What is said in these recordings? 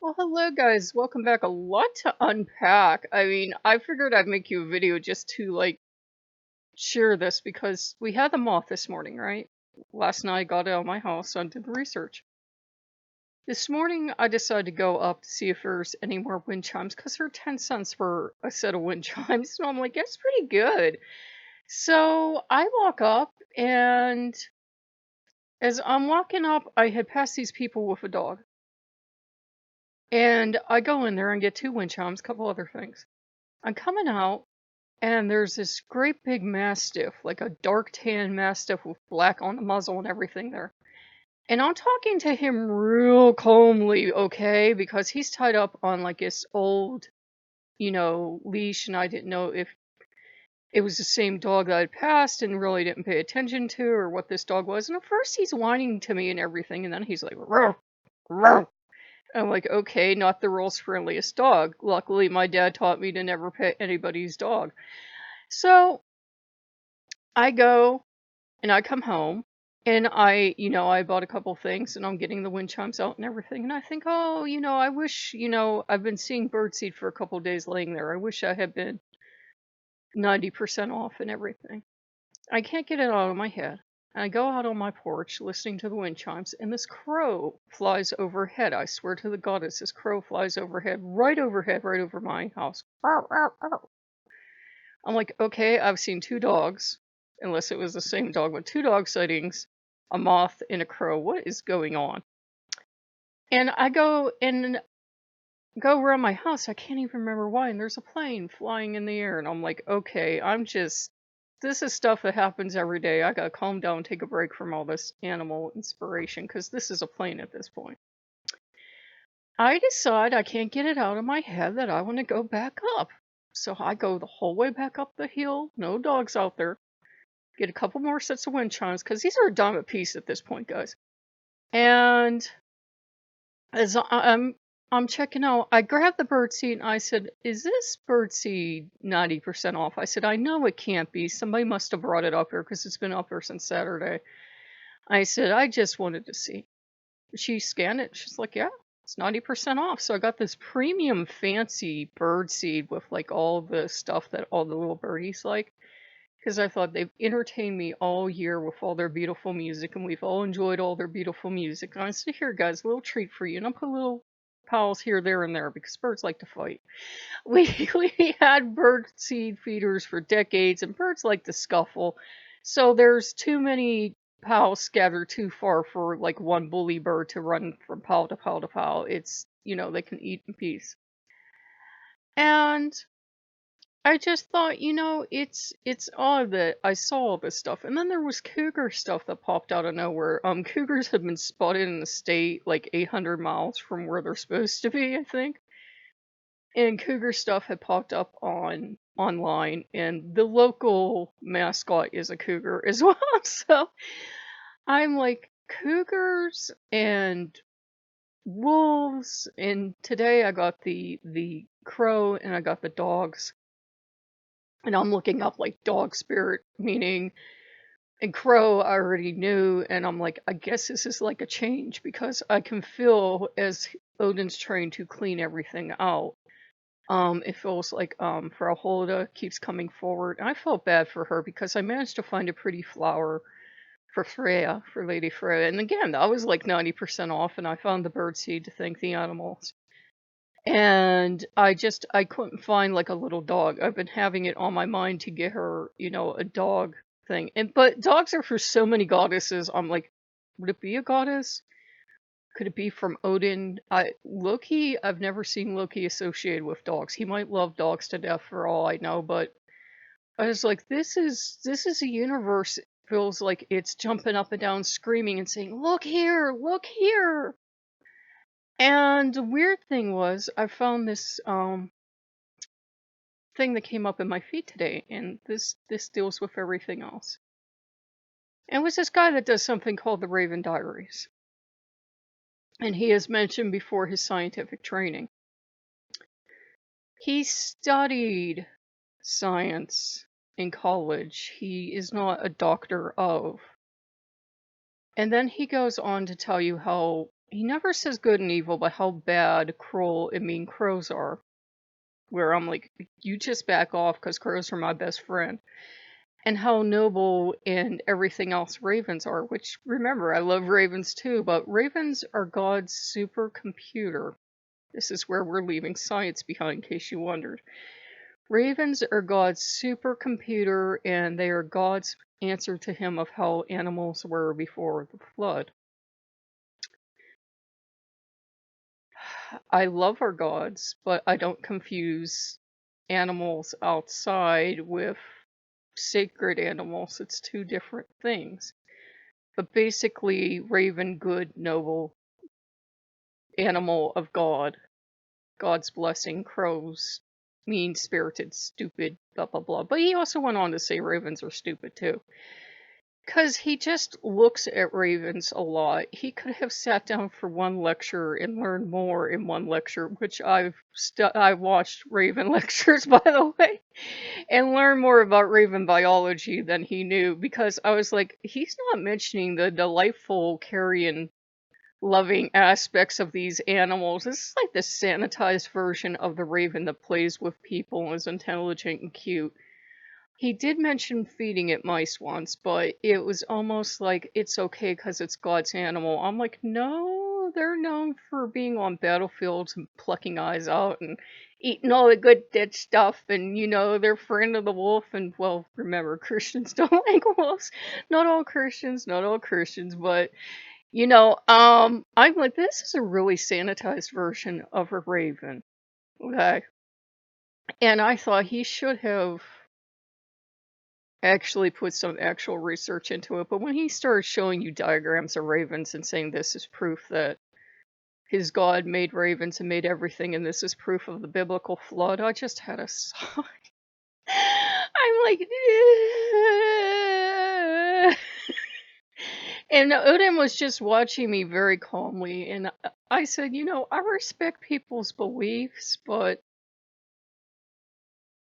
Well, hello guys. Welcome back. A lot to unpack. I mean, I figured I'd make you a video just to share this because we had the moth this morning, right? Last night I got it out of my house and did the research. This morning I decided to go up to see if there's any more wind chimes because they're 10 cents for a set of wind chimes. So I'm like, that's pretty good. So I walk up, and as I'm walking up, I had passed these people with a dog. And I go in there and get two wind chimes, a couple other things. I'm coming out, and there's this great big mastiff, like a dark tan mastiff with black on the muzzle and everything there. And I'm talking to him real calmly, okay? Because he's tied up on like this old, leash, and I didn't know if it was the same dog that I'd passed and really didn't pay attention to or what this dog was. And at first he's whining to me and everything, and then he's like, "Row, row." I'm like, okay, not the world's friendliest dog. Luckily, my dad taught me to never pet anybody's dog. So I go and I come home, and I bought a couple things, and I'm getting the wind chimes out and everything. And I think, oh, I wish, I've been seeing birdseed for a couple days laying there. I wish I had been 90% off and everything. I can't get it out of my head. And I go out on my porch listening to the wind chimes, and this crow flies overhead. I swear to the goddess, this crow flies overhead, right over my house. I'm like, okay, I've seen two dogs, unless it was the same dog, but two dog sightings, a moth and a crow. What is going on? And I go around my house. I can't even remember why. And there's a plane flying in the air. And I'm like, okay, this is stuff that happens every day. I gotta calm down, take a break from all this animal inspiration, because this is a plane at this point. I decide I can't get it out of my head that I want to go back up. So I go the whole way back up the hill, no dogs out there, get a couple more sets of wind chimes, because these are a dime a piece at this point, guys. And as I'm checking out, I grabbed the birdseed and I said, is this birdseed 90% off? I said, I know it can't be. Somebody must have brought it up here because it's been up here since Saturday. I said, I just wanted to see. She scanned it. She's like, yeah, it's 90% off. So I got this premium fancy birdseed with like all the stuff that all the little birdies like. Because I thought they've entertained me all year with all their beautiful music, and we've all enjoyed all their beautiful music. And I said, here, guys, a little treat for you. And I'll put little pals here, there, and there, because birds like to fight. We had bird seed feeders for decades, and birds like to scuffle. So there's too many pals scattered too far for like one bully bird to run from pal to pal to pal. It's, they can eat in peace. And I just thought, it's odd that I saw all this stuff. And then there was cougar stuff that popped out of nowhere. Cougars have been spotted in the state like 800 miles from where they're supposed to be, I think. And cougar stuff had popped up online, and the local mascot is a cougar as well. So I'm like, cougars and wolves, and today I got the crow and I got the dogs. And I'm looking up like dog spirit meaning, and crow I already knew, and I'm like, I guess this is like a change, because I can feel as Odin's trying to clean everything out. It feels like Frauholda keeps coming forward. And I felt bad for her because I managed to find a pretty flower for Freya, for Lady Freya. And again, that was like 90% off, and I found the birdseed to thank the animals. And I couldn't find like a little dog. I've been having it on my mind to get her, a dog thing. But dogs are for so many goddesses. I'm like, would it be a goddess? Could it be from Odin? Loki, I've never seen Loki associated with dogs. He might love dogs to death for all I know, but I was like, this is a universe. It feels like it's jumping up and down, screaming and saying, look here, look here. And the weird thing was, I found this thing that came up in my feed today, and this deals with everything else. And it was this guy that does something called the Raven Diaries. And he has mentioned before his scientific training. He studied science in college. He is not a doctor of. And then he goes on to tell you how he never says good and evil, but how bad, cruel, and mean crows are. Where I'm like, you just back off because crows are my best friend. And how noble and everything else ravens are, which remember, I love ravens too, but ravens are God's supercomputer. This is where we're leaving science behind, in case you wondered. Ravens are God's supercomputer, and they are God's answer to him of how animals were before the flood. I love our gods, but I don't confuse animals outside with sacred animals. It's two different things. But basically, raven, good, noble, animal of God, God's blessing, crows, mean spirited, stupid, blah, blah, blah. But he also went on to say ravens are stupid too. Because he just looks at ravens a lot. He could have sat down for one lecture and learned more in one lecture, which I've watched raven lectures, by the way, and learned more about raven biology than he knew, because I was like, he's not mentioning the delightful carrion loving aspects of these animals. This is like the sanitized version of the raven that plays with people and is intelligent and cute. He did mention feeding it mice once, but it was almost like it's okay because it's God's animal. I'm like, no, they're known for being on battlefields and plucking eyes out and eating all the good dead stuff, and they're friend of the wolf. And well, remember, Christians don't like wolves. Not all Christians, but I'm like, this is a really sanitized version of a raven. Okay. And I thought he should have actually put some actual research into it. But when he started showing you diagrams of ravens and saying this is proof that his God made ravens and made everything, and this is proof of the biblical flood, I just had a sigh. I'm like, and Odin was just watching me very calmly, and I said, I respect people's beliefs, but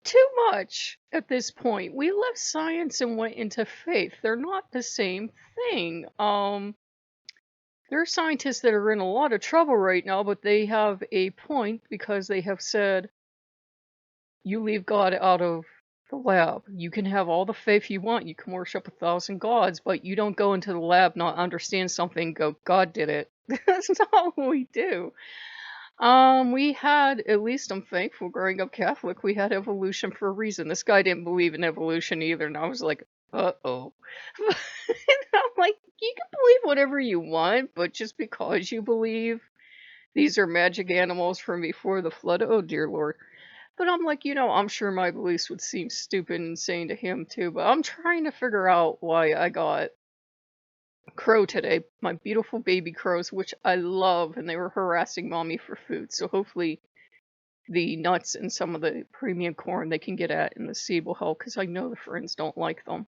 too much at this point. We left science and went into faith. They're not the same thing. There are scientists that are in a lot of trouble right now, but they have a point because they have said, you leave God out of the lab. You can have all the faith you want. You can worship 1,000 gods, but you don't go into the lab, not understand something, go, God did it. That's not what we do. We had, at least I'm thankful, growing up Catholic, we had evolution for a reason. This guy didn't believe in evolution either, and I was like, uh-oh. And I'm like, you can believe whatever you want, but just because you believe these are magic animals from before the flood, oh dear Lord. But I'm like, I'm sure my beliefs would seem stupid and insane to him too, but I'm trying to figure out why I got crow today, my beautiful baby crows, which I love, and they were harassing mommy for food. So hopefully the nuts and some of the premium corn they can get at in the seed will help, because I know the friends don't like them.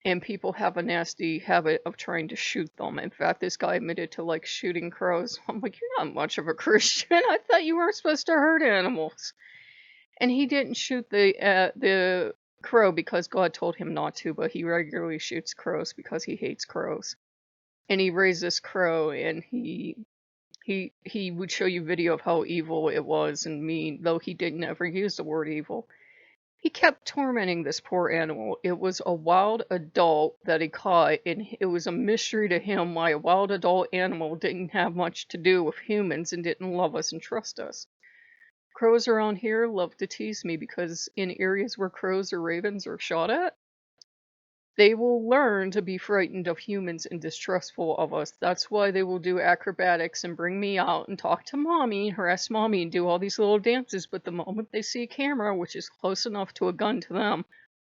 And people have a nasty habit of trying to shoot them. In fact, this guy admitted to like shooting crows. I'm like, you're not much of a Christian. I thought you weren't supposed to hurt animals. And he didn't shoot the crow because God told him not to, but he regularly shoots crows because he hates crows. And he raised this crow, and he would show you video of how evil it was and mean, though he didn't ever use the word evil. He kept tormenting this poor animal. It was a wild adult that he caught, and it was a mystery to him why a wild adult animal didn't have much to do with humans and didn't love us and trust us. Crows around here love to tease me because in areas where crows or ravens are shot at, they will learn to be frightened of humans and distrustful of us. That's why they will do acrobatics and bring me out and talk to mommy, harass mommy, and do all these little dances. But the moment they see a camera, which is close enough to a gun to them,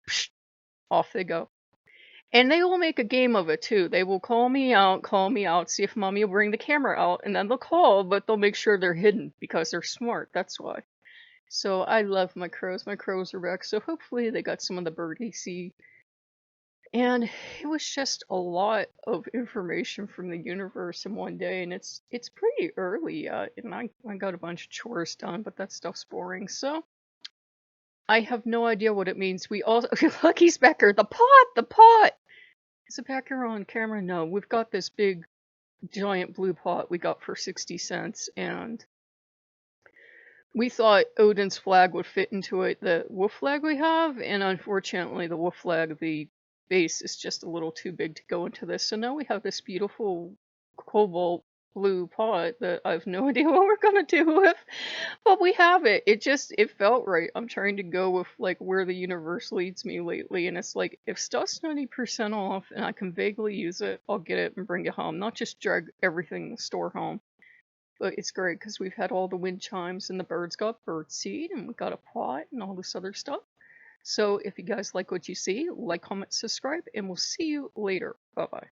psh, off they go. And they will make a game of it too. They will call me out, see if mommy will bring the camera out, and then they'll call, but they'll make sure they're hidden because they're smart. That's why. So I love my crows. My crows are back. So hopefully they got some of the birdie seed. And it was just a lot of information from the universe in one day, and it's pretty early yet, and I got a bunch of chores done, but that stuff's boring. So I have no idea what it means. We all Lucky's back here. The pot. Is it back here on camera? No, we've got this big giant blue pot we got for 60 cents, and we thought Odin's flag would fit into it, the wolf flag we have, and unfortunately the wolf flag, the base is just a little too big to go into this. So now we have this beautiful cobalt blue pot that I have no idea what we're gonna do with, but we have it. It felt right. I'm trying to go with like where the universe leads me lately, and it's like if stuff's 90% off and I can vaguely use it, I'll get it and bring it home, not just drag everything in the store home. But it's great because we've had all the wind chimes and the birds got bird seed and we got a pot and all this other stuff. So if you guys like what you see, like, comment, subscribe, and we'll see you later. Bye bye.